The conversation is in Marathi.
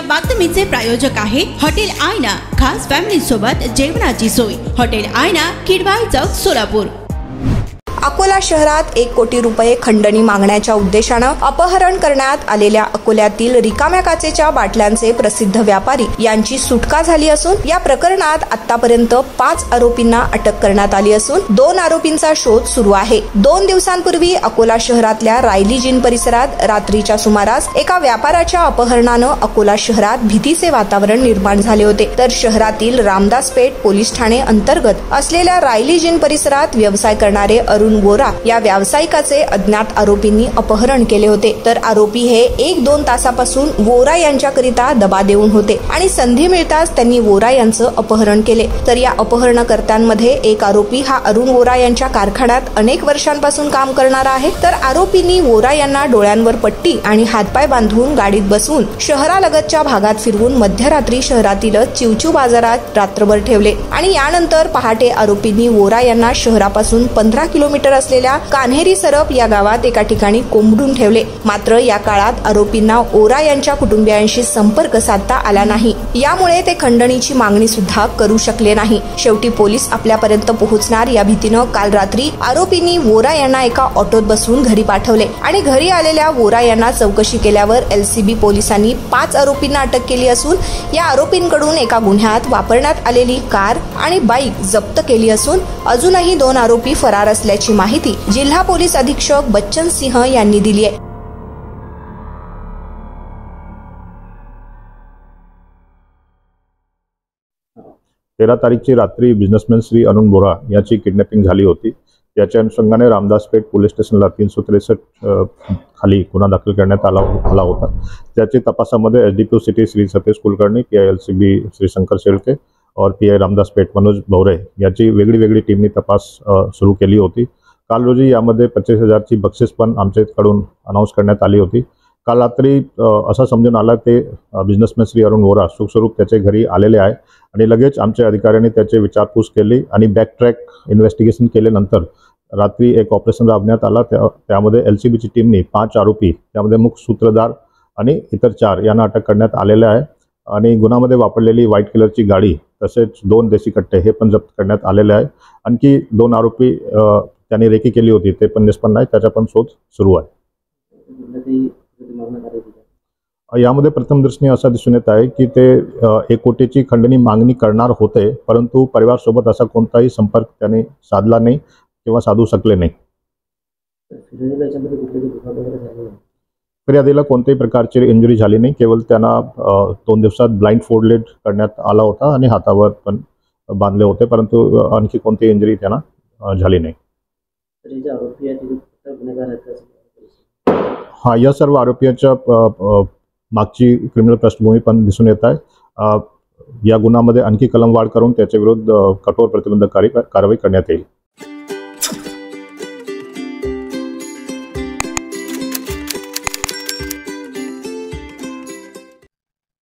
बातमीचे प्रायोजक आहे हॉटेल आयना, खास फॅमिली सोबत जेवणाची सोय। हॉटेल आयना, किडवाई चौक, सोलापूर। अकोला शहरात 1 कोटी रुपये खंडणी मागण्याच्या उद्देशाने अपहरण करण्यात आलेल्या अकोल्यातील रिकाम्या काचेच्या बाटल्यांचे प्रसिद्ध व्यापारी यांची सुटका झाली असून या प्रकरणात आतापर्यंत 5 आरोपींना अटक करण्यात आली असून 2 आरोपींचा शोध सुरू आहे। 2 दिवसांपूर्वी अकोला शहरातल्या रायली जीन परिसरात रात्रीच्या सुमारास एका व्यापाऱ्याच्या अपहरणाने अकोला शहरात भीतीचे वातावरण निर्माण झाले होते। तर शहरातील रामदास पेठ पोलीस ठाणे अंतर्गत असलेल्या रायली जीन परिसरात व्यवसाय करणारे अरुण वोरा या व्यावसायिकाचे अज्ञात आरोपींनी अपहरण केले होते। तर आरोपी हे 1-2 तासापासून वोरा यांच्याकरिता दबा देऊन होते आणि संधी मिळताच त्यांनी वोरा यांचं अपहरण केले। तर या अपहरणकर्त्यांमध्ये एक आरोपी हा अरुण वोरा यांच्या कारखान्यात अनेक वर्षांपासून काम करणारा आहे। तर आरोपींनी वोरा यांना डोळ्यांवर पट्टी आणि हातपाय बांधून गाडीत बसवून शहरालगतच्या भागात फिरवून मध्यरात्री शहरातील चिवचू बाजारात रात्रभर ठेवले आणि यानंतर पहाटे आरोपींनी वोरा यांना शहरापासून 15 किलोमीटर असलेल्या कान्हेरी सरप या गावात एका ठिकाणी कोंबडून ठेवले। मात्र या काळात आरोपींना वोरा यांच्या कुटुंबियांशी संपर्क साधता आला नाही, यामुळे ते खंडणीची मागणी सुद्धा करू शकले नाही। शेवटी पोलीस आपल्यापर्यंत पोहोचणार या भीतीने काल रात्री आरोपींनी वोरा यांना एका ऑटोत बसवून घरी पाठवले आणि घरी आलेल्या वोरा यांना चौकशी केल्यावर LCB पोलिसांनी 5 आरोपींना अटक केली असून या आरोपींकडून एका गुन्ह्यात वापरण्यात आलेली कार आणि बाईक जप्त केली असून अजूनही 2 आरोपी फरार असल्याची माहिती जिल्हा पोलीस अधीक्षक बच्चन सिंह यांनी दिली आहे। 13 तारीखची रात्री बिझनेसमॅन श्री अरुण वोरा याची किडनॅपिंग झाली होती। याच्या अनुषंगाने रामदास पेठ पोलीस स्टेशनला 363 खाली गुन्हा दाखल करण्यात आला होता। त्याची तपासामध्ये SDPO सिटी श्री सतेज कुलकर्णी, PI LCB श्री शंकर शेळके और PI रामदास पेठ मनोज भवरे याची वेगळी टीमनी तपास सुरू केली होती। काल रोजी यामध्ये 25,000 ची बक्षीस पण आमच्याकडून अनाउन्स करण्यात आली होती। काल रात्री असं समजून आलं ते बिझनेसमॅन श्री अरुण वोरा सुखस्वरूप त्याच्या घरी आलेले आहे आणि लगेच आमच्या अधिकाऱ्यांनी त्याची विचारपूस केली आणि बॅकट्रॅक इन्व्हेस्टिगेशन केल्यानंतर रात्री एक ऑपरेशन राबवण्यात आला। त्यामध्ये LCB ची टीमने 5 आरोपी, त्यामध्ये मुख्य सूत्रधार आणि इतर 4 यांना अटक करण्यात आलेले आहे आणि गुन्ह्यामध्ये वापरलेली व्हाईट कलरची गाडी तसेच 2 देशी कट्टे हे पण जप्त करण्यात आलेले आहे। आणखी 2 आरोपी त्यांनी रेकी केली होती ते पण निष्पन्न आहे, त्याचा पण शोध सुरू आहे। यामध्ये प्रथम दृष्टीने असं दिसून येत आहे की ते 1 कोटीची खंडणी मागणी करणार होते, परंतु परिवारासोबत असा कोणताही संपर्क त्यांनी साधला नाही किंवा साधू शकले नाही। फिर्यादीला कोणत्याही प्रकारची इंजुरी झाली नाही, केवळ त्यांना 2 दिवसात ब्लाइंड फोल्डेड करण्यात आला होता आणि हातावर पण बांधले होते, परंतु आणखी कोणतीही इंजुरी त्यांना झाली नाही। हाँ, या सर्व आरोपींच्या मागची क्रिमिनल पृष्ठभूमी पण दिसून येत आहे। या गुन्ह्यामध्ये आणखी कलम वाढ करून त्याच्या विरुद्ध कठोर प्रतिबंधक कारवाई करण्यात येईल।